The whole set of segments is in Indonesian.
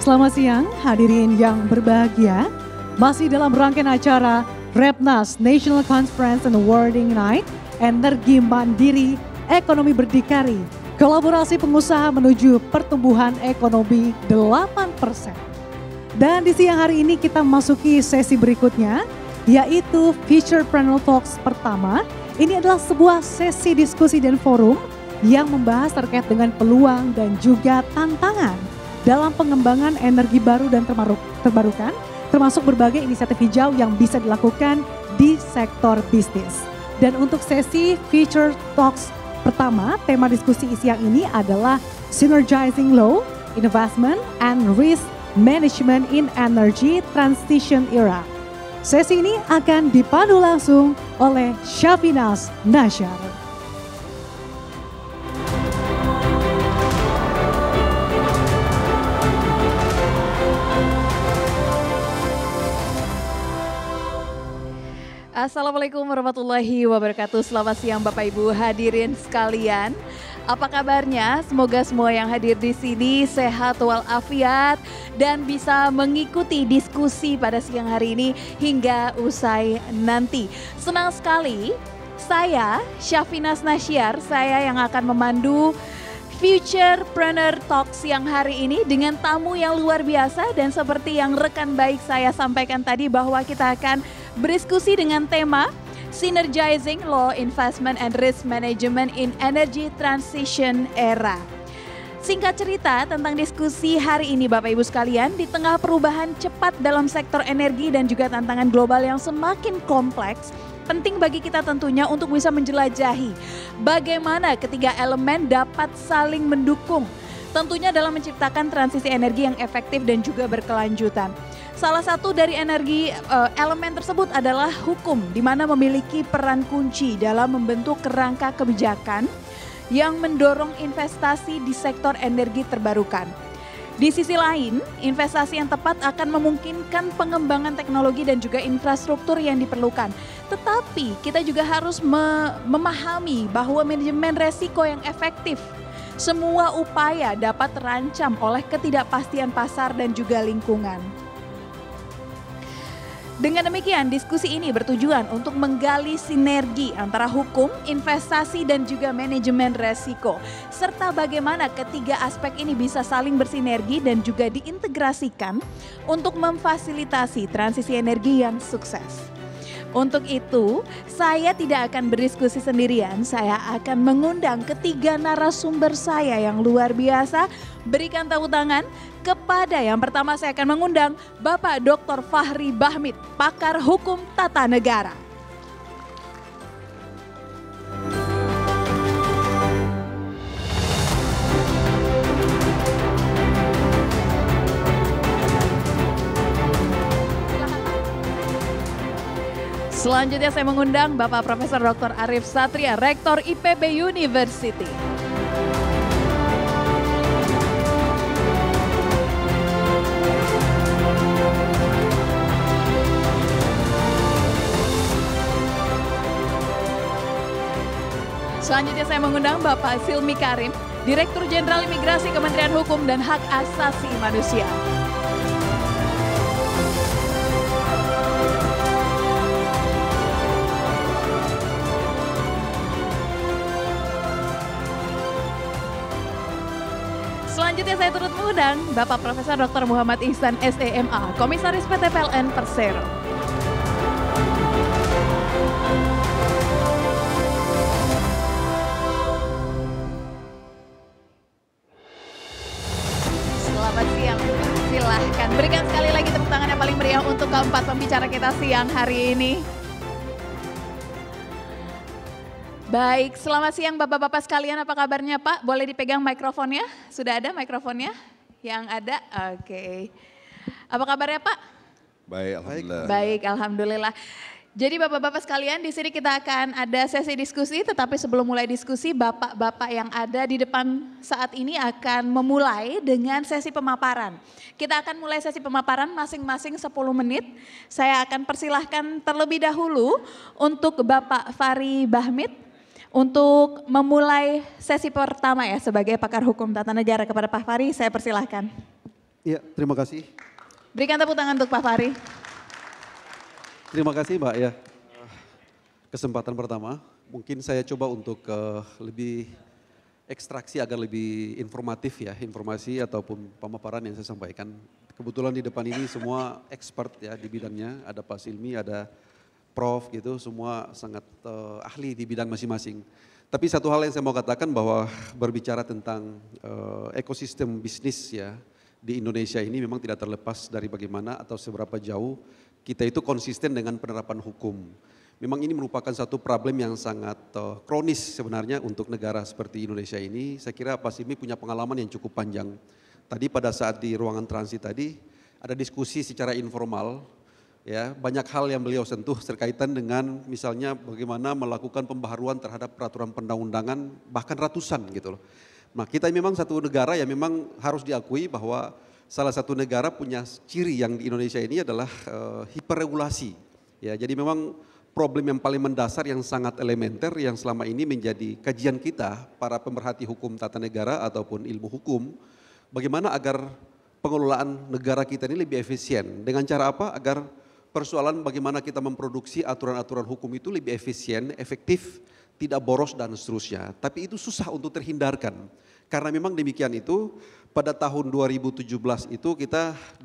Selamat siang hadirin yang berbahagia. Masih dalam rangkaian acara Repnas National Conference and Awarding Night, Energi Mandiri, Ekonomi Berdikari, kolaborasi pengusaha menuju pertumbuhan ekonomi 8%. Dan di siang hari ini kita memasuki sesi berikutnya, yaitu Futurepreneur Talks pertama. Ini adalah sebuah sesi diskusi dan forum yang membahas terkait dengan peluang dan juga tantangan dalam pengembangan energi baru dan terbarukan, termasuk berbagai inisiatif hijau yang bisa dilakukan di sektor bisnis. Dan untuk sesi Future Talks pertama, tema diskusi siang ini adalah Synergizing Law, Investment and Risk Management in Energy Transition Era. Sesi ini akan dipandu langsung oleh Syafinas Nasyar. Assalamualaikum warahmatullahi wabarakatuh. Selamat siang Bapak Ibu hadirin sekalian. Apa kabarnya? Semoga semua yang hadir di sini sehat walafiat dan bisa mengikuti diskusi pada siang hari ini hingga usai nanti. Senang sekali saya Syafinas Nasyar, saya yang akan memandu Futurepreneur Talks siang hari ini dengan tamu yang luar biasa, dan seperti yang rekan baik saya sampaikan tadi bahwa kita akan berdiskusi dengan tema Synergizing Law, Investment and Risk Management in Energy Transition Era. Singkat cerita tentang diskusi hari ini Bapak Ibu sekalian, di tengah perubahan cepat dalam sektor energi dan juga tantangan global yang semakin kompleks, penting bagi kita tentunya untuk bisa menjelajahi bagaimana ketiga elemen dapat saling mendukung, tentunya dalam menciptakan transisi energi yang efektif dan juga berkelanjutan. Salah satu dari elemen tersebut adalah hukum, di mana memiliki peran kunci dalam membentuk kerangka kebijakan yang mendorong investasi di sektor energi terbarukan. Di sisi lain, investasi yang tepat akan memungkinkan pengembangan teknologi dan juga infrastruktur yang diperlukan. Tetapi kita juga harus memahami bahwa manajemen resiko yang efektif. Semua upaya dapat terancam oleh ketidakpastian pasar dan juga lingkungan. Dengan demikian, diskusi ini bertujuan untuk menggali sinergi antara hukum, investasi, dan juga manajemen resiko. Serta bagaimana ketiga aspek ini bisa saling bersinergi dan juga diintegrasikan untuk memfasilitasi transisi energi yang sukses. Untuk itu, saya tidak akan berdiskusi sendirian, saya akan mengundang ketiga narasumber saya yang luar biasa. Berikan tepuk tangan kepada yang pertama, saya akan mengundang Bapak Dr. Fahri Bahmit, pakar hukum tata negara. Selanjutnya saya mengundang Bapak Profesor Dr. Arief Satria, Rektor IPB University. Selanjutnya saya mengundang Bapak Silmi Karim, Direktur Jenderal Imigrasi Kementerian Hukum dan Hak Asasi Manusia. Selanjutnya saya turut mengundang Bapak Profesor Dr. Muhammad Ihsan SEMA, Komisaris PT PLN Persero. Selamat siang, silahkan berikan sekali lagi tepuk tangan yang paling meriah untuk keempat pembicara kita siang hari ini. Baik, selamat siang Bapak-Bapak sekalian, apa kabarnya Pak? Boleh dipegang mikrofonnya? Sudah ada mikrofonnya? Yang ada? Oke. Apa kabarnya Pak? Baik, alhamdulillah. Baik, alhamdulillah. Jadi Bapak-Bapak sekalian, di sini kita akan ada sesi diskusi, tetapi sebelum mulai diskusi, Bapak-Bapak yang ada di depan saat ini akan memulai dengan sesi pemaparan. Kita akan mulai sesi pemaparan masing-masing 10 menit. Saya akan persilahkan terlebih dahulu untuk Bapak Fahri Bahmit untuk memulai sesi pertama ya sebagai pakar hukum tata negara. Kepada Pak Fahri saya persilahkan. Iya, terima kasih. Berikan tepuk tangan untuk Pak Fahri. Terima kasih Mbak ya. Kesempatan pertama, mungkin saya coba untuk lebih ekstraksi agar lebih informatif ya, informasi ataupun pemaparan yang saya sampaikan. Kebetulan di depan ini semua expert ya di bidangnya, ada Pak Silmi, ada Prof gitu, semua sangat ahli di bidang masing-masing. Tapi satu hal yang saya mau katakan bahwa berbicara tentang ekosistem bisnis ya di Indonesia ini memang tidak terlepas dari bagaimana atau seberapa jauh kita itu konsisten dengan penerapan hukum. Memang ini merupakan satu problem yang sangat kronis sebenarnya untuk negara seperti Indonesia ini. Saya kira Pak Silmi punya pengalaman yang cukup panjang. Tadi pada saat di ruangan transit tadi ada diskusi secara informal, ya banyak hal yang beliau sentuh terkaitan dengan misalnya bagaimana melakukan pembaharuan terhadap peraturan perundang-undangan bahkan ratusan gitu loh. Nah kita memang satu negara yang memang harus diakui bahwa salah satu negara punya ciri yang di Indonesia ini adalah hiperregulasi. Ya jadi memang problem yang paling mendasar yang sangat elementer yang selama ini menjadi kajian kita para pemerhati hukum tata negara ataupun ilmu hukum. Bagaimana agar pengelolaan negara kita ini lebih efisien. Dengan cara apa? Agar persoalan bagaimana kita memproduksi aturan-aturan hukum itu lebih efisien, efektif, tidak boros dan seterusnya. Tapi itu susah untuk terhindarkan. Karena memang demikian itu pada tahun 2017 itu 2018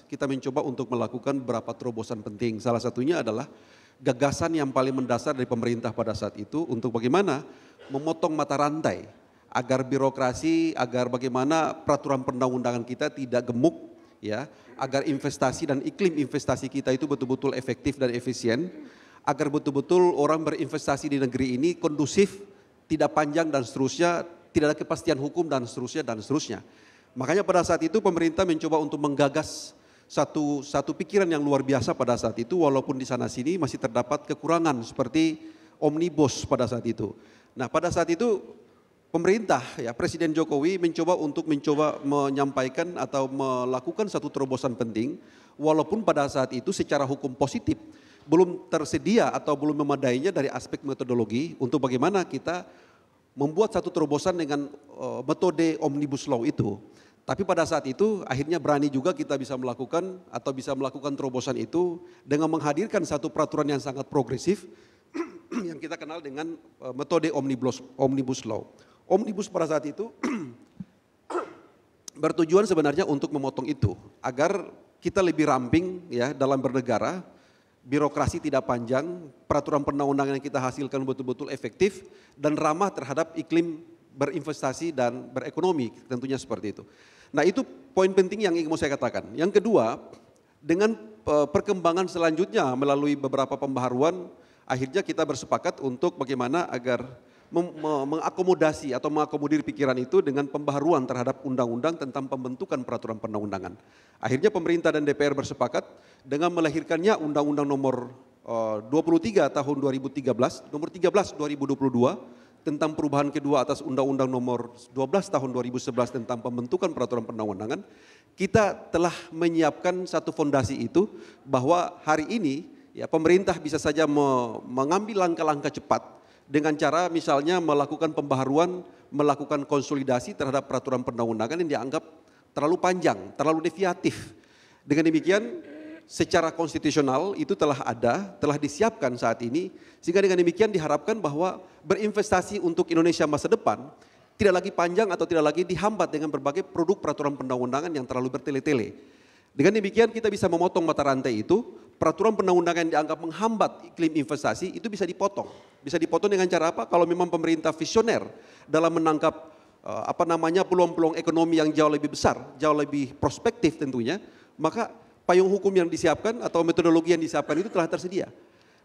kita mencoba untuk melakukan beberapa terobosan penting. Salah satunya adalah gagasan yang paling mendasar dari pemerintah pada saat itu untuk bagaimana memotong mata rantai agar birokrasi, agar bagaimana peraturan perundang-undangan kita tidak gemuk, ya, agar investasi dan iklim investasi kita itu betul-betul efektif dan efisien, agar betul-betul orang berinvestasi di negeri ini kondusif, tidak panjang dan seterusnya, tidak ada kepastian hukum dan seterusnya dan seterusnya. Makanya pada saat itu pemerintah mencoba untuk menggagas satu pikiran yang luar biasa pada saat itu, walaupun di sana sini masih terdapat kekurangan seperti omnibus pada saat itu. Nah pada saat itu pemerintah ya Presiden Jokowi mencoba menyampaikan atau melakukan satu terobosan penting, walaupun pada saat itu secara hukum positif belum tersedia atau belum memadainya dari aspek metodologi untuk bagaimana kita membuat satu terobosan dengan metode omnibus law itu. Tapi pada saat itu akhirnya berani juga kita bisa melakukan atau bisa melakukan terobosan itu dengan menghadirkan satu peraturan yang sangat progresif yang kita kenal dengan metode omnibus law. Omnibus pada saat itu bertujuan sebenarnya untuk memotong itu agar kita lebih ramping ya dalam bernegara, birokrasi tidak panjang, peraturan perundang-undangan yang kita hasilkan betul-betul efektif dan ramah terhadap iklim berinvestasi dan berekonomi, tentunya seperti itu. Nah itu poin penting yang ingin mau saya katakan. Yang kedua, dengan perkembangan selanjutnya melalui beberapa pembaharuan, akhirnya kita bersepakat untuk bagaimana agar mengakomodasi atau mengakomodir pikiran itu dengan pembaharuan terhadap undang-undang tentang pembentukan peraturan perundang-undangan. Akhirnya pemerintah dan DPR bersepakat dengan melahirkannya Undang-Undang nomor 23 tahun 2013, nomor 13 2022 tentang perubahan kedua atas Undang-Undang nomor 12 tahun 2011 tentang pembentukan peraturan perundang-undangan. Kita telah menyiapkan satu fondasi itu bahwa hari ini ya pemerintah bisa saja mengambil langkah-langkah cepat dengan cara misalnya melakukan pembaharuan, melakukan konsolidasi terhadap peraturan perundang-undangan yang dianggap terlalu panjang, terlalu deviatif. Dengan demikian secara konstitusional itu telah disiapkan saat ini, sehingga dengan demikian diharapkan bahwa berinvestasi untuk Indonesia masa depan tidak lagi panjang atau tidak lagi dihambat dengan berbagai produk peraturan perundang-undangan yang terlalu bertele-tele. Dengan demikian kita bisa memotong mata rantai itu, peraturan perundang-undangan yang dianggap menghambat iklim investasi itu bisa dipotong. Bisa dipotong dengan cara apa? Kalau memang pemerintah visioner dalam menangkap peluang-peluang ekonomi yang jauh lebih besar, jauh lebih prospektif tentunya, maka payung hukum yang disiapkan atau metodologi yang disiapkan itu telah tersedia.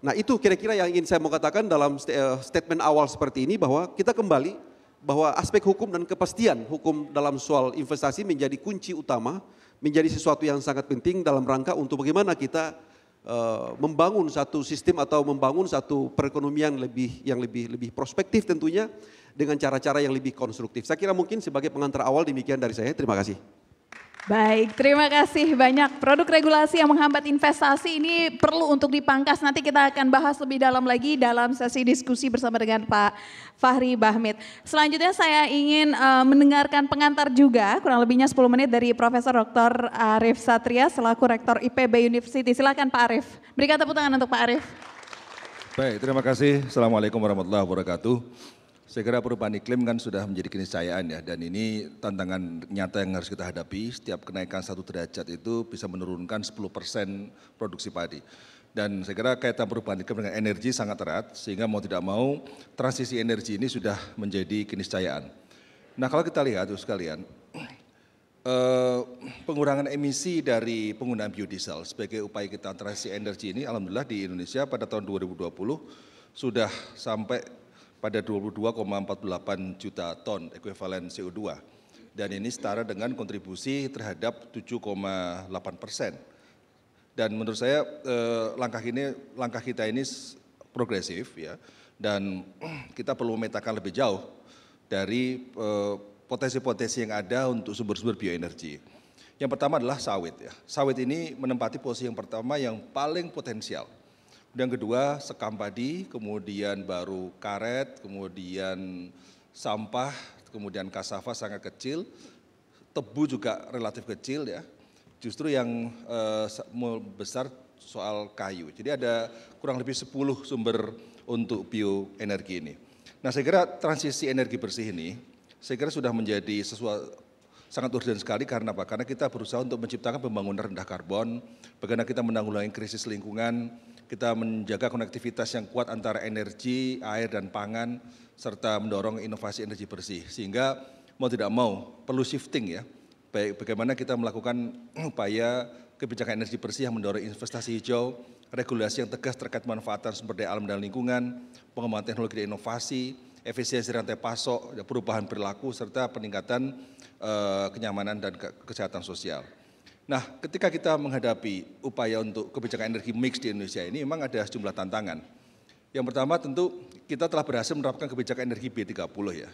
Nah itu kira-kira yang ingin saya mau katakan dalam statement awal seperti ini, bahwa kita kembali bahwa aspek hukum dan kepastian hukum dalam soal investasi menjadi kunci utama, menjadi sesuatu yang sangat penting dalam rangka untuk bagaimana kita membangun satu sistem atau membangun satu perekonomian yang lebih prospektif tentunya dengan cara-cara yang lebih konstruktif. Saya kira mungkin sebagai pengantar awal demikian dari saya. Terima kasih. Baik, terima kasih banyak. Produk regulasi yang menghambat investasi ini perlu untuk dipangkas. Nanti kita akan bahas lebih dalam lagi dalam sesi diskusi bersama dengan Pak Fahri Bahmit. Selanjutnya saya ingin mendengarkan pengantar juga, kurang lebihnya 10 menit dari Profesor Dr. Arief Satria selaku Rektor IPB University. Silakan Pak Arief. Berikan tepuk tangan untuk Pak Arief. Baik, terima kasih. Assalamualaikum warahmatullahi wabarakatuh. Saya kira perubahan iklim kan sudah menjadi keniscayaan ya, dan ini tantangan nyata yang harus kita hadapi. Setiap kenaikan 1 derajat itu bisa menurunkan 10% produksi padi. Dan saya kira kaitan perubahan iklim dengan energi sangat erat, sehingga mau tidak mau transisi energi ini sudah menjadi keniscayaan. Nah kalau kita lihat sekalian, pengurangan emisi dari penggunaan biodiesel sebagai upaya kita transisi energi ini, alhamdulillah di Indonesia pada tahun 2020 sudah sampai pada 22,48 juta ton ekuivalen CO2. Dan ini setara dengan kontribusi terhadap 7,8%. Dan menurut saya langkah kita ini progresif ya. Dan kita perlu memetakan lebih jauh dari potensi-potensi yang ada untuk sumber-sumber bioenergi. Yang pertama adalah sawit ya. Sawit ini menempati posisi yang pertama yang paling potensial. Yang kedua sekam padi, kemudian baru karet, kemudian sampah, kemudian kasava sangat kecil, tebu juga relatif kecil ya. Justru yang besar soal kayu. Jadi ada kurang lebih 10 sumber untuk bioenergi ini. Nah saya kira transisi energi bersih ini, saya kira sudah menjadi sesuatu sangat urgent sekali karena apa? Karena kita berusaha untuk menciptakan pembangunan rendah karbon, bagaimana kita menanggulangi krisis lingkungan, kita menjaga konektivitas yang kuat antara energi, air, dan pangan, serta mendorong inovasi energi bersih. Sehingga mau tidak mau perlu shifting ya, baik bagaimana kita melakukan upaya kebijakan energi bersih yang mendorong investasi hijau, regulasi yang tegas terkait pemanfaatan sumber daya alam dan lingkungan, pengembangan teknologi dan inovasi, efisiensi rantai pasok, perubahan perilaku, serta peningkatan kenyamanan dan kesehatan sosial. Nah, ketika kita menghadapi upaya untuk kebijakan energi mix di Indonesia ini memang ada sejumlah tantangan. Yang pertama tentu kita telah berhasil menerapkan kebijakan energi B30 ya.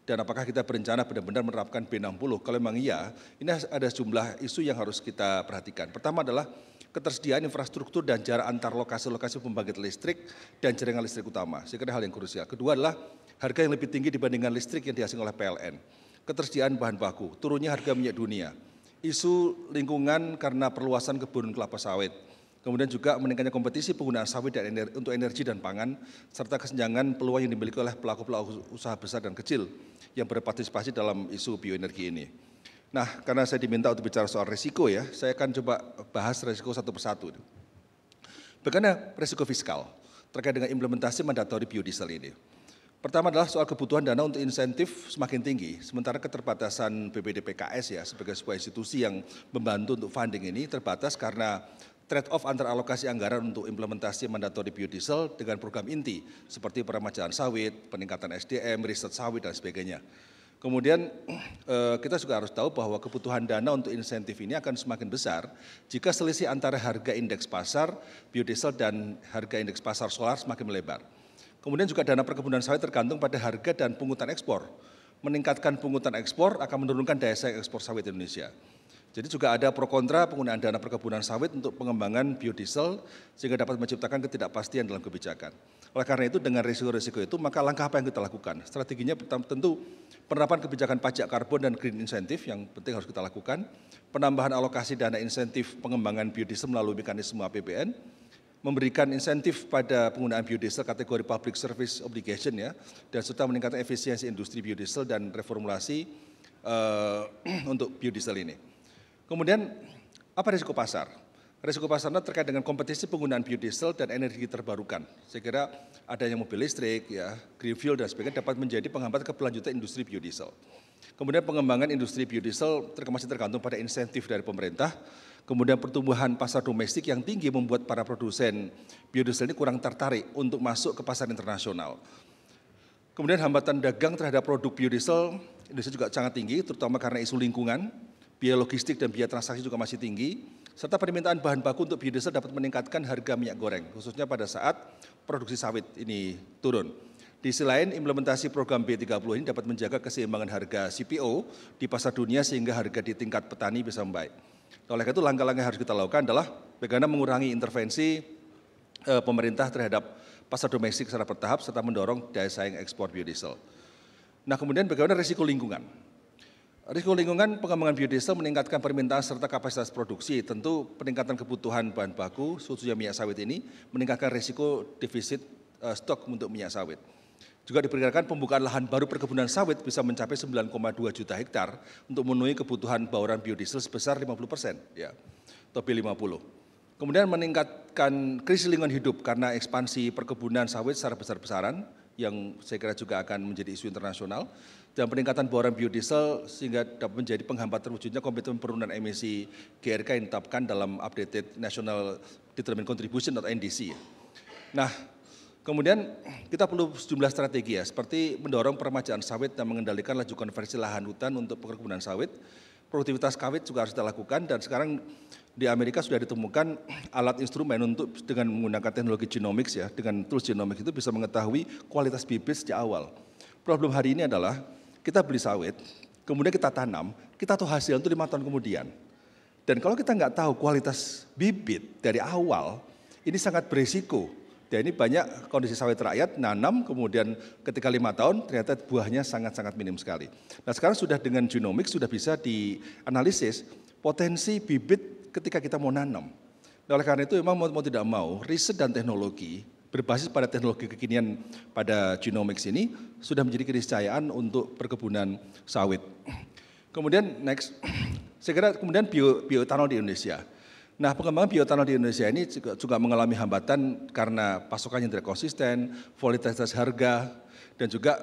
Dan apakah kita berencana benar-benar menerapkan B60? Kalau memang iya, ini ada sejumlah isu yang harus kita perhatikan. Pertama adalah ketersediaan infrastruktur dan jarak antar lokasi-lokasi pembangkit listrik dan jaringan listrik utama. Saya kira hal yang krusial. Kedua adalah harga yang lebih tinggi dibandingkan listrik yang dihasilkan oleh PLN. Ketersediaan bahan baku, turunnya harga minyak dunia. Isu lingkungan karena perluasan kebun kelapa sawit, kemudian juga meningkatnya kompetisi penggunaan sawit dan untuk energi dan pangan, serta kesenjangan peluang yang dimiliki oleh pelaku-pelaku usaha besar dan kecil yang berpartisipasi dalam isu bioenergi ini. Nah, karena saya diminta untuk bicara soal risiko ya, saya akan coba bahas risiko satu persatu. Bagaimana risiko fiskal terkait dengan implementasi mandatori biodiesel ini? Pertama adalah soal kebutuhan dana untuk insentif semakin tinggi, sementara keterbatasan BPDPKS ya sebagai sebuah institusi yang membantu untuk funding ini terbatas karena trade-off antara alokasi anggaran untuk implementasi mandatori biodiesel dengan program inti seperti peremajaan sawit, peningkatan SDM, riset sawit dan sebagainya. Kemudian kita juga harus tahu bahwa kebutuhan dana untuk insentif ini akan semakin besar jika selisih antara harga indeks pasar biodiesel dan harga indeks pasar solar semakin melebar. Kemudian juga dana perkebunan sawit tergantung pada harga dan pungutan ekspor. Meningkatkan pungutan ekspor akan menurunkan daya saing ekspor sawit Indonesia. Jadi juga ada pro kontra penggunaan dana perkebunan sawit untuk pengembangan biodiesel sehingga dapat menciptakan ketidakpastian dalam kebijakan. Oleh karena itu dengan risiko-risiko itu maka langkah apa yang kita lakukan? Strateginya tentu penerapan kebijakan pajak karbon dan green incentive yang penting harus kita lakukan. Penambahan alokasi dana insentif pengembangan biodiesel melalui mekanisme APBN. Memberikan insentif pada penggunaan biodiesel kategori public service obligation ya, dan serta meningkatkan efisiensi industri biodiesel dan reformulasi untuk biodiesel ini. Kemudian apa risiko pasar? Risiko pasarnya terkait dengan kompetisi penggunaan biodiesel dan energi terbarukan. Saya kira adanya mobil listrik, ya, green fuel dan sebagainya dapat menjadi penghambat keberlanjutan industri biodiesel. Kemudian pengembangan industri biodiesel masih tergantung pada insentif dari pemerintah. Kemudian pertumbuhan pasar domestik yang tinggi membuat para produsen biodiesel ini kurang tertarik untuk masuk ke pasar internasional. Kemudian hambatan dagang terhadap produk biodiesel Indonesia juga sangat tinggi, terutama karena isu lingkungan, biaya logistik dan biaya transaksi juga masih tinggi, serta permintaan bahan baku untuk biodiesel dapat meningkatkan harga minyak goreng, khususnya pada saat produksi sawit ini turun. Di sisi lain, implementasi program B30 ini dapat menjaga keseimbangan harga CPO di pasar dunia sehingga harga di tingkat petani bisa membaik. Oleh karena itu, langkah-langkah yang harus kita lakukan adalah bagaimana mengurangi intervensi pemerintah terhadap pasar domestik secara bertahap serta mendorong daya saing ekspor biodiesel. Nah, kemudian bagaimana risiko lingkungan? Risiko lingkungan, pengembangan biodiesel meningkatkan permintaan serta kapasitas produksi. Tentu peningkatan kebutuhan bahan baku, khususnya minyak sawit ini, meningkatkan risiko defisit stok untuk minyak sawit. Juga diperkirakan pembukaan lahan baru perkebunan sawit bisa mencapai 9,2 juta hektar untuk memenuhi kebutuhan bauran biodiesel sebesar 50%, ya, atau B50. Kemudian meningkatkan krisis lingkungan hidup karena ekspansi perkebunan sawit secara besar-besaran, yang saya kira juga akan menjadi isu internasional, dan peningkatan bauran biodiesel sehingga dapat menjadi penghambat terwujudnya komitmen penurunan emisi GRK yang ditetapkan dalam Updated National Determined Contribution atau NDC. Nah, kemudian kita perlu sejumlah strategi ya, seperti mendorong peremajaan sawit dan mengendalikan laju konversi lahan hutan untuk perkebunan sawit. Produktivitas sawit juga harus kita lakukan, dan sekarang di Amerika sudah ditemukan alat instrumen untuk dengan menggunakan teknologi genomics ya, dengan tools genomics itu bisa mengetahui kualitas bibit sejak awal. Problem hari ini adalah kita beli sawit, kemudian kita tanam, kita tahu hasil itu 5 tahun kemudian. Dan kalau kita nggak tahu kualitas bibit dari awal, ini sangat berisiko. Dan ini banyak kondisi sawit rakyat, nanam, kemudian ketika 5 tahun ternyata buahnya sangat-sangat minim sekali. Nah, sekarang sudah dengan genomics sudah bisa dianalisis potensi bibit ketika kita mau nanam. Nah, oleh karena itu memang mau tidak mau, riset dan teknologi berbasis pada teknologi kekinian pada genomics ini sudah menjadi keniscayaan untuk perkebunan sawit. Kemudian next, saya kira kemudian bioetanol di Indonesia. Nah, pengembangan bioetanol di Indonesia ini juga mengalami hambatan karena pasokannya tidak konsisten, volatilitas harga, dan juga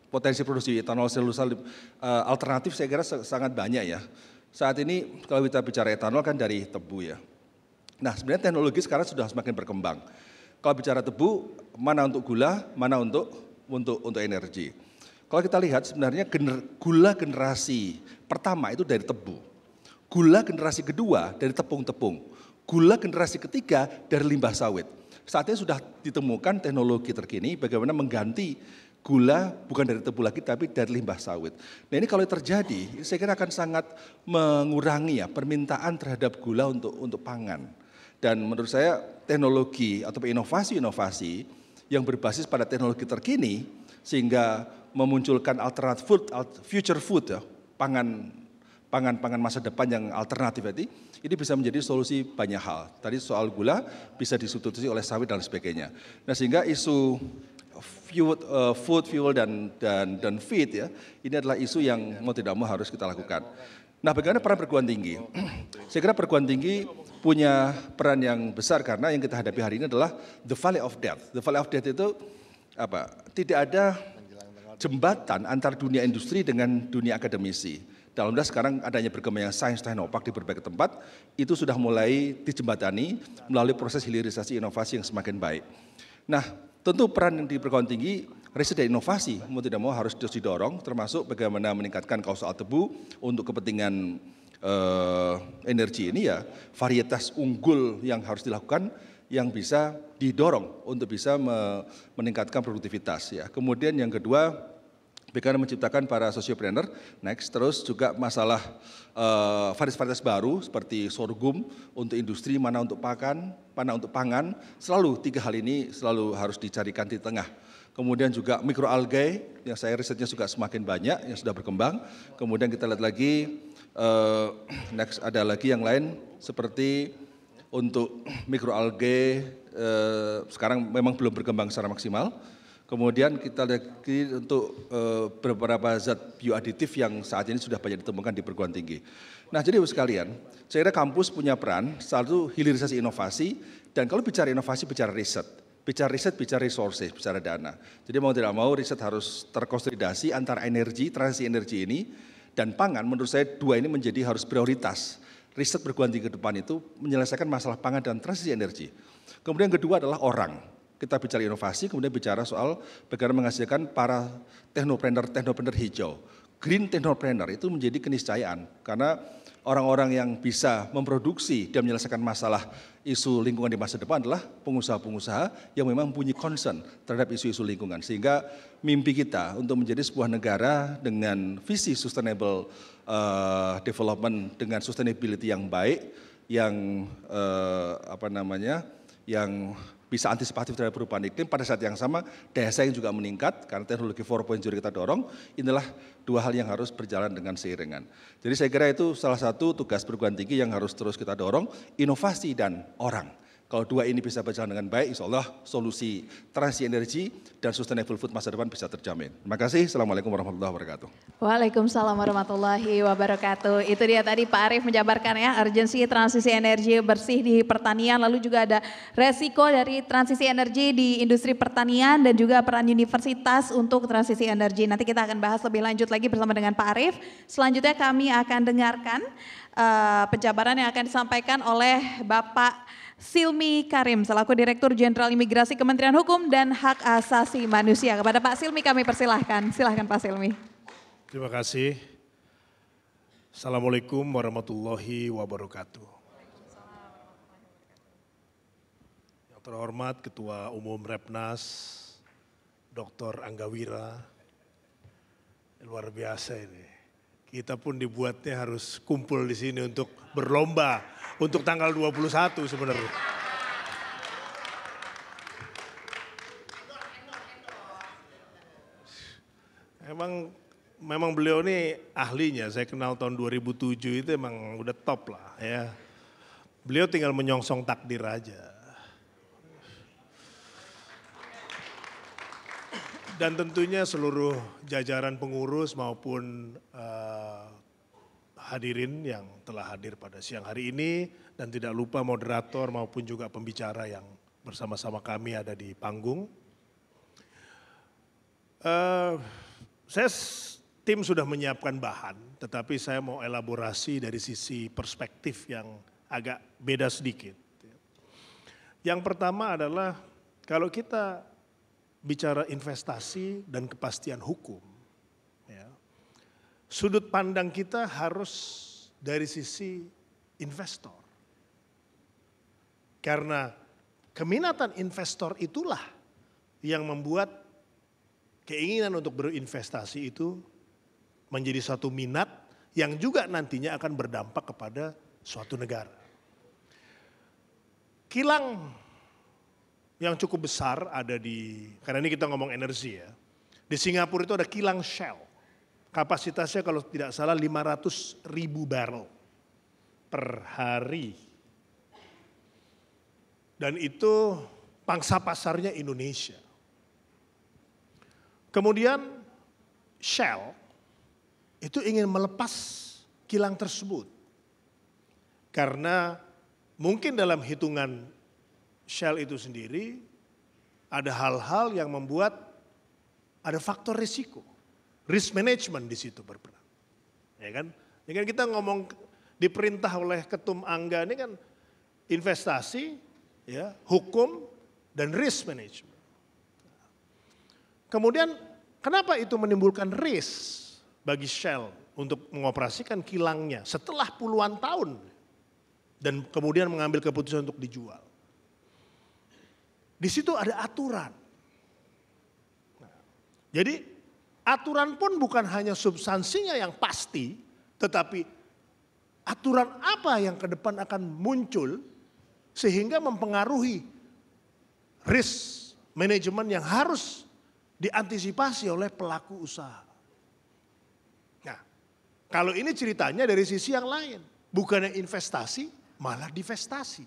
potensi produksi etanol selulosa alternatif saya kira sangat banyak ya. Saat ini kalau kita bicara etanol kan dari tebu ya. Nah, sebenarnya teknologi sekarang sudah semakin berkembang. Kalau bicara tebu, mana untuk gula, mana untuk energi. Kalau kita lihat sebenarnya gula generasi pertama itu dari tebu. Gula generasi kedua dari tepung-tepung. Gula generasi ketiga dari limbah sawit. Saat ini sudah ditemukan teknologi terkini bagaimana mengganti gula bukan dari tebu lagi tapi dari limbah sawit. Nah, ini kalau terjadi, saya kira akan sangat mengurangi ya permintaan terhadap gula untuk pangan. Dan menurut saya teknologi atau inovasi-inovasi yang berbasis pada teknologi terkini sehingga memunculkan alternatif food, future food ya, pangan masa depan yang alternatif ini bisa menjadi solusi banyak hal. Tadi soal gula bisa disubstitusi oleh sawit dan sebagainya. Nah, sehingga isu food, fuel dan feed ya, ini adalah isu yang mau tidak mau harus kita lakukan. Nah, bagaimana peran perguruan tinggi? Saya kira perguruan tinggi punya peran yang besar karena yang kita hadapi hari ini adalah the valley of death. The valley of death itu apa? Tidak ada jembatan antar dunia industri dengan dunia akademisi. Alhamdulillah sekarang adanya berkembangnya sains teknopark di berbagai tempat, itu sudah mulai dijembatani melalui proses hilirisasi inovasi yang semakin baik. Nah, tentu peran di perguruan tinggi, riset dan inovasi mau tidak mau harus terus didorong, termasuk bagaimana meningkatkan kausal tebu untuk kepentingan energi ini ya, varietas unggul yang harus dilakukan yang bisa didorong untuk bisa meningkatkan produktivitas ya. Kemudian yang kedua, bagaimana menciptakan para sociopreneur, next, terus juga masalah varietas baru seperti sorghum untuk industri, mana untuk pakan, mana untuk pangan, selalu 3 hal ini selalu harus dicarikan di tengah. Kemudian juga mikroalgae, yang saya risetnya juga semakin banyak, yang sudah berkembang. Kemudian kita lihat lagi, next ada lagi yang lain seperti untuk mikroalgae, sekarang memang belum berkembang secara maksimal. Kemudian kita lihat untuk beberapa zat bioaditif yang saat ini sudah banyak ditemukan di perguruan tinggi. Nah, jadi sekalian, saya kira kampus punya peran, satu hilirisasi inovasi, dan kalau bicara inovasi bicara riset, bicara resources, bicara dana. Jadi mau tidak mau riset harus terkonsolidasi antara energi, transisi energi ini, dan pangan. Menurut saya 2 ini menjadi harus prioritas. Riset perguruan tinggi ke depan itu menyelesaikan masalah pangan dan transisi energi. Kemudian kedua adalah orang. Kita bicara inovasi, kemudian bicara soal bagaimana menghasilkan para teknopreneur hijau. green technopreneur itu menjadi keniscayaan karena orang-orang yang bisa memproduksi dan menyelesaikan masalah isu lingkungan di masa depan adalah pengusaha-pengusaha yang memang punya concern terhadap isu-isu lingkungan. Sehingga mimpi kita untuk menjadi sebuah negara dengan visi sustainable development dengan sustainability yang baik, yang yang bisa antisipatif terhadap perubahan iklim, pada saat yang sama daya saing juga meningkat karena teknologi 4.0 kita dorong. Inilah dua hal yang harus berjalan dengan seiringan. Jadi saya kira itu salah satu tugas perguruan tinggi yang harus terus kita dorong, inovasi dan orang. Kalau dua ini bisa berjalan dengan baik, insya Allah solusi transisi energi dan sustainable food masa depan bisa terjamin. Terima kasih. Assalamualaikum warahmatullahi wabarakatuh. Waalaikumsalam warahmatullahi wabarakatuh. Itu dia tadi Pak Arief menjabarkan ya, urgensi transisi energi bersih di pertanian, lalu juga ada resiko dari transisi energi di industri pertanian dan juga peran universitas untuk transisi energi. Nanti kita akan bahas lebih lanjut lagi bersama dengan Pak Arief. Selanjutnya kami akan dengarkan penjabaran yang akan disampaikan oleh Bapak Silmi Karim selaku Direktur Jenderal Imigrasi Kementerian Hukum dan Hak Asasi Manusia. Kepada Pak Silmi kami persilahkan. Silahkan Pak Silmi. Terima kasih. Assalamualaikum warahmatullahi wabarakatuh. Yang terhormat Ketua Umum Repnas, Dr. Anggawira, luar biasa ini. Kita pun dibuatnya harus kumpul di sini untuk berlomba untuk tanggal 21 sebenarnya. Memang beliau ini ahlinya, saya kenal tahun 2007 itu emang udah top lah ya. Beliau tinggal menyongsong takdir aja. Dan tentunya seluruh jajaran pengurus maupun hadirin yang telah hadir pada siang hari ini, dan tidak lupa moderator maupun juga pembicara yang bersama-sama kami ada di panggung. Tim sudah menyiapkan bahan, tetapi saya mau elaborasi dari sisi perspektif yang agak beda sedikit. Yang pertama adalah kalau kita bicara investasi dan kepastian hukum, ya, sudut pandang kita harus dari sisi investor. Karena keminatan investor itulah yang membuat keinginan untuk berinvestasi itu menjadi satu minat yang juga nantinya akan berdampak kepada suatu negara. Kilang yang cukup besar ada karena ini kita ngomong energi ya. Di Singapura itu ada kilang Shell. Kapasitasnya kalau tidak salah 500.000 barrel per hari. Dan itu pangsa pasarnya Indonesia. Kemudian Shell itu ingin melepas kilang tersebut. Karena mungkin dalam hitungan Shell itu sendiri ada hal-hal yang membuat ada faktor risiko. Risk management di situ berperan. Ya kan? Ya kan kita ngomong diperintah oleh Ketum Angga ini kan investasi, ya, hukum dan risk management. Kemudian kenapa itu menimbulkan risk bagi Shell untuk mengoperasikan kilangnya setelah puluhan tahun dan kemudian mengambil keputusan untuk dijual. Di situ ada aturan. Jadi aturan pun bukan hanya substansinya yang pasti, tetapi aturan apa yang ke depan akan muncul sehingga mempengaruhi risk manajemen yang harus diantisipasi oleh pelaku usaha. Nah, kalau ini ceritanya dari sisi yang lain, bukannya investasi, malah divestasi.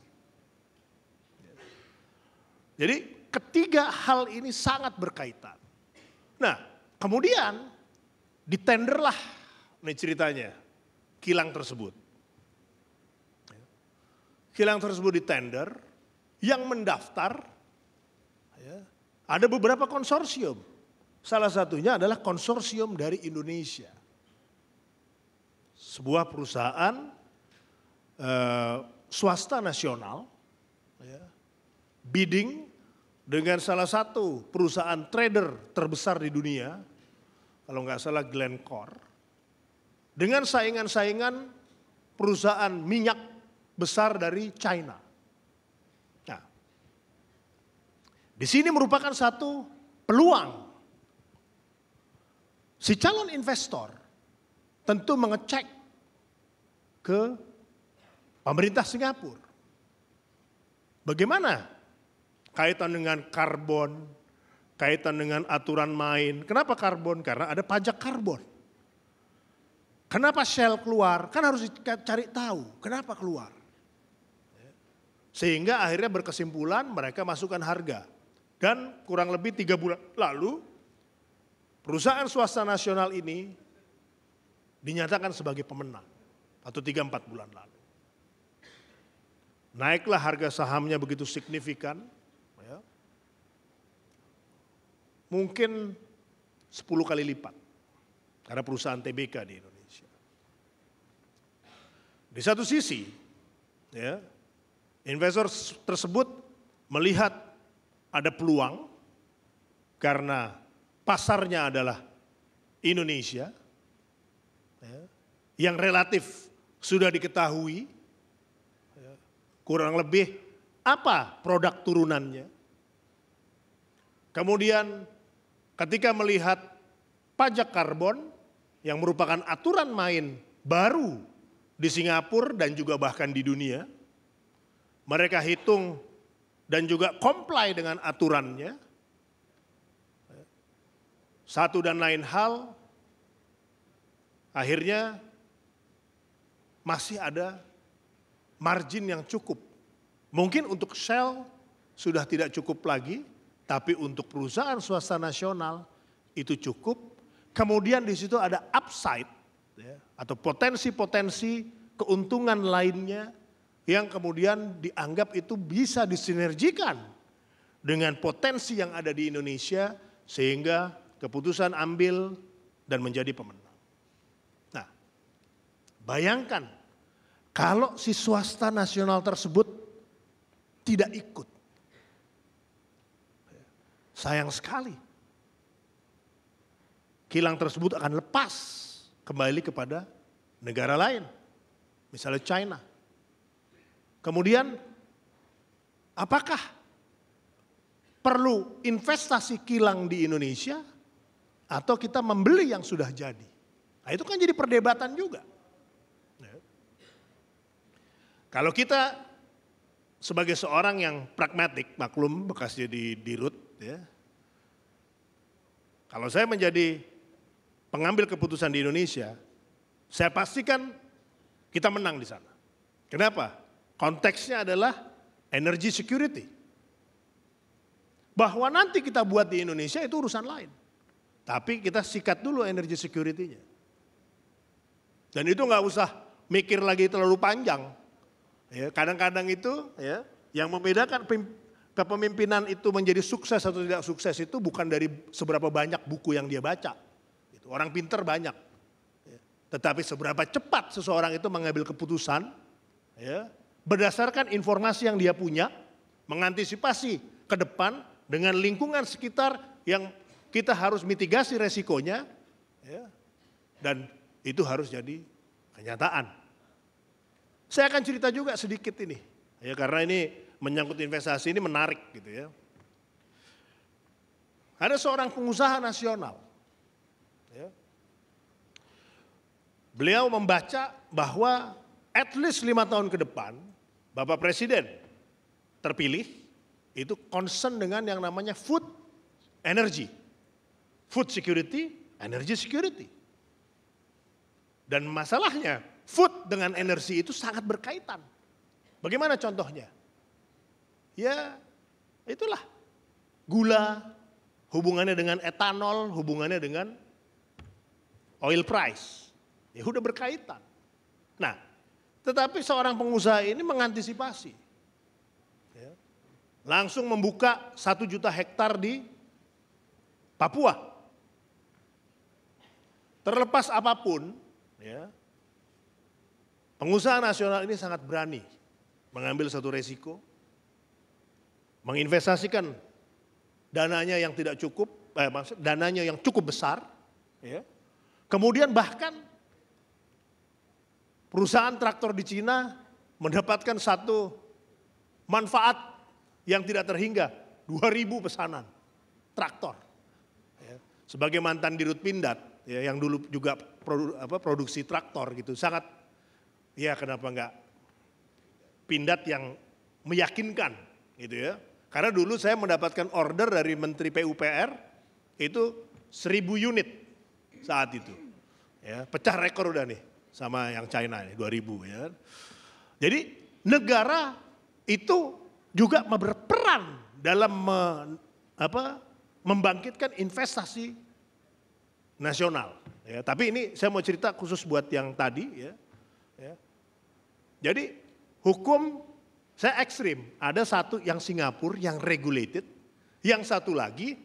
Jadi ketiga hal ini sangat berkaitan. Nah, kemudian ditenderlah, ini ceritanya, kilang tersebut. Kilang tersebut ditender, yang mendaftar, ya, ada beberapa konsorsium. Salah satunya adalah konsorsium dari Indonesia. Sebuah perusahaan swasta nasional, ya, bidding dengan salah satu perusahaan trader terbesar di dunia, kalau nggak salah Glencore, dengan saingan-saingan perusahaan minyak besar dari China. Nah, di sini merupakan satu peluang. Si calon investor tentu mengecek ke pemerintah Singapura. Bagaimana kaitan dengan karbon, kaitan dengan aturan main. Kenapa karbon? Karena ada pajak karbon. Kenapa Shell keluar? Kan harus cari tahu kenapa keluar. Sehingga akhirnya berkesimpulan mereka masukkan harga. Dan kurang lebih 3 bulan lalu perusahaan swasta nasional ini dinyatakan sebagai pemenang. Atau 3-4 bulan lalu. Naiklah harga sahamnya begitu signifikan. Ya. Mungkin 10 kali lipat. Karena perusahaan TBK di Indonesia. Di satu sisi, ya, investor tersebut melihat ada peluang karena pasarnya adalah Indonesia, ya, yang relatif sudah diketahui, ya, kurang lebih apa produk turunannya. Kemudian ketika melihat pajak karbon yang merupakan aturan main baru di Singapura dan juga bahkan di dunia, mereka hitung dan juga comply dengan aturannya. Satu dan lain hal, akhirnya masih ada margin yang cukup. Mungkin untuk Shell sudah tidak cukup lagi, tapi untuk perusahaan swasta nasional itu cukup. Kemudian di situ ada upside, ya, atau potensi-potensi keuntungan lainnya yang kemudian dianggap itu bisa disinergikan dengan potensi yang ada di Indonesia sehingga keputusan ambil dan menjadi pemenang. Nah, bayangkan kalau si swasta nasional tersebut tidak ikut. Sayang sekali. Kilang tersebut akan lepas kembali kepada negara lain, misalnya China. Kemudian, apakah perlu investasi kilang di Indonesia atau kita membeli yang sudah jadi? Nah, itu kan jadi perdebatan juga. Kalau kita sebagai seorang yang pragmatik, maklum bekas jadi dirut, ya. Kalau saya menjadi pengambil keputusan di Indonesia, saya pastikan kita menang di sana. Kenapa? Konteksnya adalah energy security. Bahwa nanti kita buat di Indonesia itu urusan lain. Tapi kita sikat dulu energy security-nya. Dan itu nggak usah mikir lagi terlalu panjang. Ya, kadang-kadang itu, ya, yang membedakan kepemimpinan itu menjadi sukses atau tidak sukses itu bukan dari seberapa banyak buku yang dia baca. Orang pinter banyak. Ya. Tetapi seberapa cepat seseorang itu mengambil keputusan, ya, berdasarkan informasi yang dia punya, mengantisipasi ke depan dengan lingkungan sekitar yang kita harus mitigasi resikonya, ya, dan itu harus jadi kenyataan. Saya akan cerita juga sedikit ini, ya, karena ini menyangkut investasi ini menarik gitu ya. Ada seorang pengusaha nasional. Ya. Beliau membaca bahwa at least 5 tahun ke depan, Bapak Presiden terpilih itu concern dengan yang namanya food energy. Food security, energy security. Dan masalahnya food dengan energi itu sangat berkaitan. Bagaimana contohnya? Ya itulah gula, hubungannya dengan etanol, hubungannya dengan oil price. Ya udah berkaitan. Nah, tetapi seorang pengusaha ini mengantisipasi. Ya, langsung membuka 1 juta hektar di Papua. Terlepas apapun, ya, pengusaha nasional ini sangat berani mengambil satu resiko, menginvestasikan dananya yang tidak cukup, dananya yang cukup besar, ya. Kemudian bahkan perusahaan traktor di Cina mendapatkan satu manfaat yang tidak terhingga, 2.000 pesanan traktor. Ya. Sebagai mantan Dirut Pindad, ya, yang dulu juga produksi traktor gitu, sangat, ya kenapa enggak Pindad yang meyakinkan gitu ya. Karena dulu saya mendapatkan order dari Menteri PUPR itu 1.000 unit saat itu. Ya, pecah rekor udah nih sama yang China nih 2.000 ya. Jadi negara itu juga berperan dalam membangkitkan investasi nasional. Ya, tapi ini saya mau cerita khusus buat yang tadi ya. Ya. Jadi hukum saya ekstrim. Ada satu yang Singapura yang regulated, yang satu lagi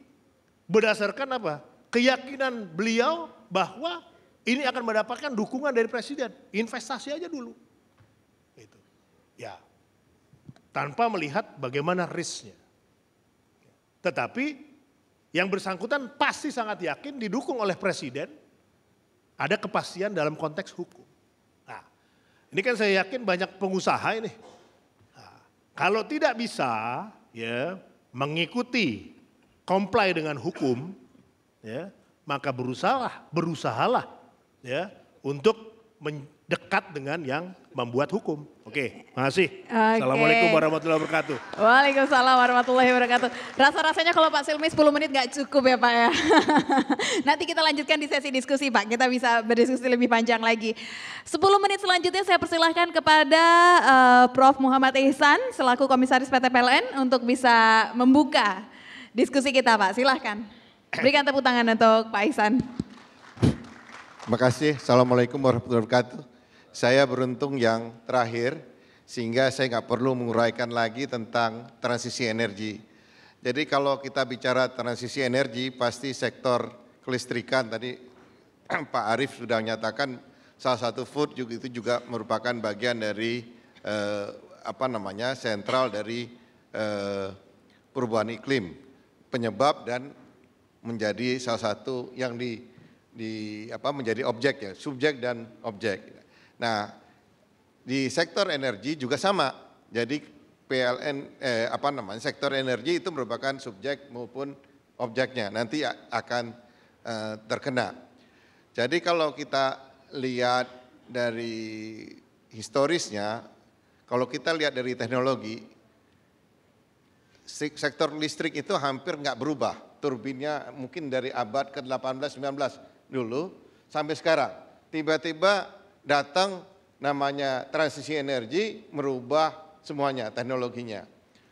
berdasarkan apa? Keyakinan beliau bahwa ini akan mendapatkan dukungan dari presiden. Investasi aja dulu. Gitu. Ya. Tanpa melihat bagaimana risknya. Tetapi yang bersangkutan pasti sangat yakin didukung oleh presiden, ada kepastian dalam konteks hukum. Nah, ini kan saya yakin banyak pengusaha ini. Nah, kalau tidak bisa ya mengikuti comply dengan hukum, ya, maka berusahalah ya untuk mendekat dengan yang membuat hukum. Oke, makasih. Assalamualaikum warahmatullahi wabarakatuh. Waalaikumsalam warahmatullahi wabarakatuh. Rasa-rasanya kalau Pak Silmi 10 menit gak cukup ya Pak ya. Nanti kita lanjutkan di sesi diskusi Pak, kita bisa berdiskusi lebih panjang lagi. 10 menit selanjutnya saya persilahkan kepada Prof. Muhammad Ihsan selaku Komisaris PT PLN untuk bisa membuka diskusi kita Pak, silahkan. Berikan tepuk tangan untuk Pak Ihsan. Terima kasih. Assalamualaikum warahmatullahi wabarakatuh. Saya beruntung yang terakhir sehingga saya nggak perlu menguraikan lagi tentang transisi energi. Jadi kalau kita bicara transisi energi pasti sektor kelistrikan tadi Pak Arief sudah menyatakan salah satu food juga itu juga merupakan bagian dari sentral dari perubahan iklim, penyebab dan menjadi salah satu yang menjadi objek ya, subjek dan objek. Nah, di sektor energi juga sama. Jadi PLN sektor energi itu merupakan subjek maupun objeknya. Nanti akan terkena. Jadi kalau kita lihat dari historisnya, kalau kita lihat dari teknologi, sektor listrik itu hampir nggak berubah. Turbinnya mungkin dari abad ke-18-19 dulu sampai sekarang. Tiba-tiba datang namanya transisi energi merubah semuanya teknologinya.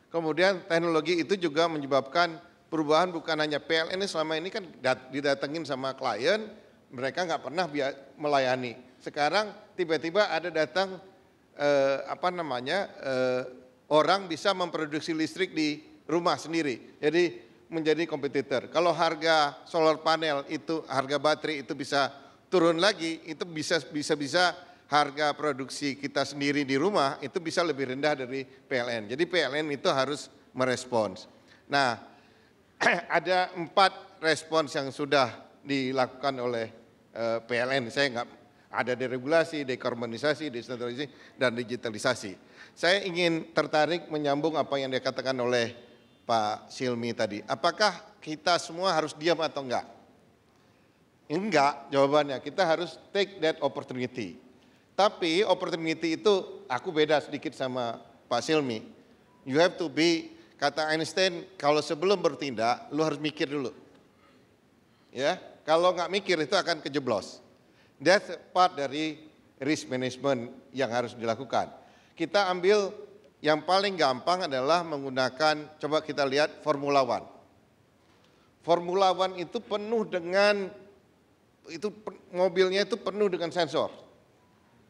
Kemudian teknologi itu juga menyebabkan perubahan bukan hanya PLN ini selama ini kan didatengin sama klien, mereka nggak pernah melayani. Sekarang tiba-tiba ada datang orang bisa memproduksi listrik di rumah sendiri. Jadi menjadi kompetitor. Kalau harga solar panel itu, harga baterai itu bisa turun lagi, itu bisa harga produksi kita sendiri di rumah itu bisa lebih rendah dari PLN. Jadi PLN itu harus merespons. Nah, ada 4 respons yang sudah dilakukan oleh PLN. Saya nggak ada deregulasi, dekarbonisasi, desentralisasi, dan digitalisasi. Saya ingin tertarik menyambung apa yang dikatakan oleh Pak Silmi tadi. Apakah kita semua harus diam atau enggak? Enggak, jawabannya kita harus take that opportunity. Tapi opportunity itu aku beda sedikit sama Pak Silmi. You have to be, kata Einstein, kalau sebelum bertindak, lu harus mikir dulu. Ya, kalau nggak mikir itu akan kejeblos. That's part dari risk management yang harus dilakukan. Kita ambil yang paling gampang adalah menggunakan, coba kita lihat Formula One. Formula One itu penuh dengan, mobilnya itu penuh dengan sensor.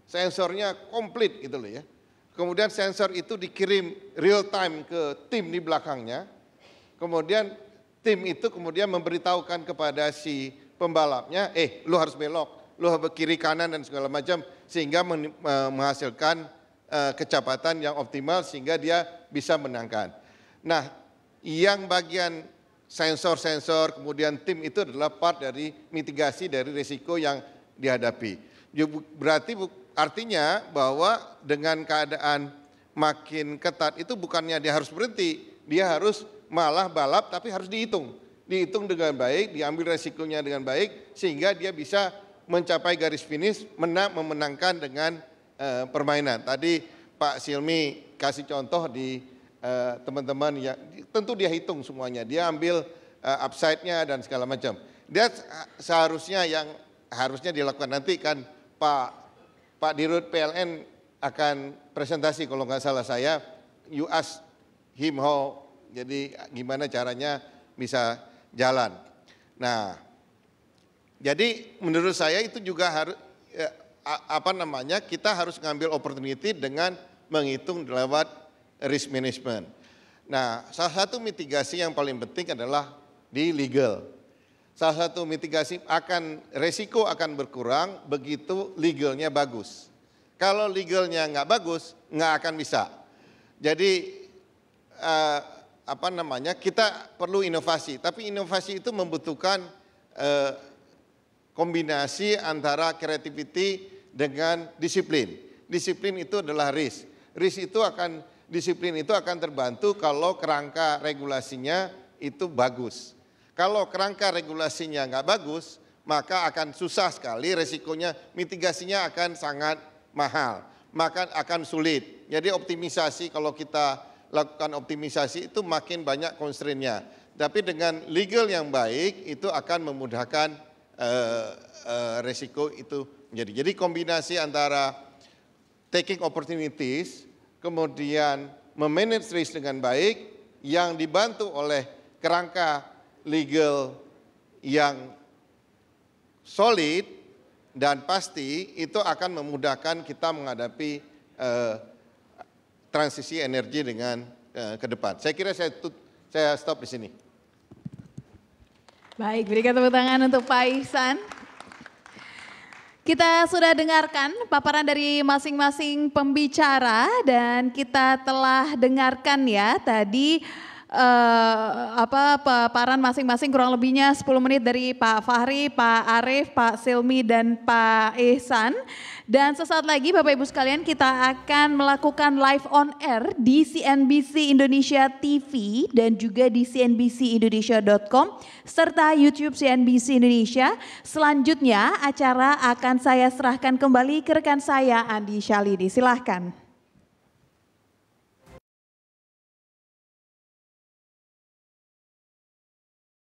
Sensornya komplit gitu loh ya. Kemudian sensor itu dikirim real time ke tim di belakangnya. Kemudian tim itu kemudian memberitahukan kepada si pembalapnya, lu harus belok, lu harus kiri kanan dan segala macam, sehingga menghasilkan kecepatan yang optimal sehingga dia bisa menangkan. Nah, yang bagian sensor-sensor kemudian tim itu adalah part dari mitigasi dari risiko yang dihadapi. berarti artinya bahwa dengan keadaan makin ketat itu bukannya dia harus berhenti, dia harus malah balap tapi harus dihitung dengan baik, diambil resikonya dengan baik sehingga dia bisa mencapai garis finish memenangkan dengan permainan. Tadi Pak Silmi kasih contoh di teman-teman ya, tentu dia hitung semuanya, dia ambil upside-nya dan segala macam. Dia seharusnya yang harusnya dilakukan nanti kan Pak Dirut PLN akan presentasi kalau nggak salah saya, you ask him how, jadi gimana caranya bisa jalan. Nah, jadi menurut saya itu juga harus kita harus ngambil opportunity dengan menghitung lewat risk management. Nah, salah satu mitigasi yang paling penting adalah di legal. Salah satu mitigasi resiko akan berkurang begitu legalnya bagus. Kalau legalnya nggak bagus, nggak akan bisa. Jadi kita perlu inovasi, tapi inovasi itu membutuhkan kombinasi antara creativity dengan disiplin. Disiplin itu adalah risk. Disiplin itu akan terbantu kalau kerangka regulasinya itu bagus. Kalau kerangka regulasinya nggak bagus, maka akan susah sekali, resikonya, mitigasinya akan sangat mahal, maka akan sulit. Jadi optimisasi, kalau kita lakukan optimisasi itu makin banyak constraint-nya. Tapi dengan legal yang baik itu akan memudahkan resiko itu menjadi. Jadi kombinasi antara taking opportunities, kemudian memanage risk dengan baik, yang dibantu oleh kerangka legal yang solid dan pasti, itu akan memudahkan kita menghadapi transisi energi dengan ke depan. Saya kira saya stop di sini. Baik, berikan tepuk tangan untuk Pak Ihsan. Kita sudah dengarkan paparan dari masing-masing pembicara dan kita telah dengarkan ya tadi paparan masing-masing kurang lebihnya 10 menit dari Pak Fahri, Pak Arief, Pak Silmi dan Pak Ihsan. Dan sesaat lagi Bapak Ibu sekalian kita akan melakukan live on air di CNBC Indonesia TV dan juga di cnbcindonesia.com serta YouTube CNBC Indonesia. Selanjutnya acara akan saya serahkan kembali ke rekan saya Andi Syalidi. Silahkan.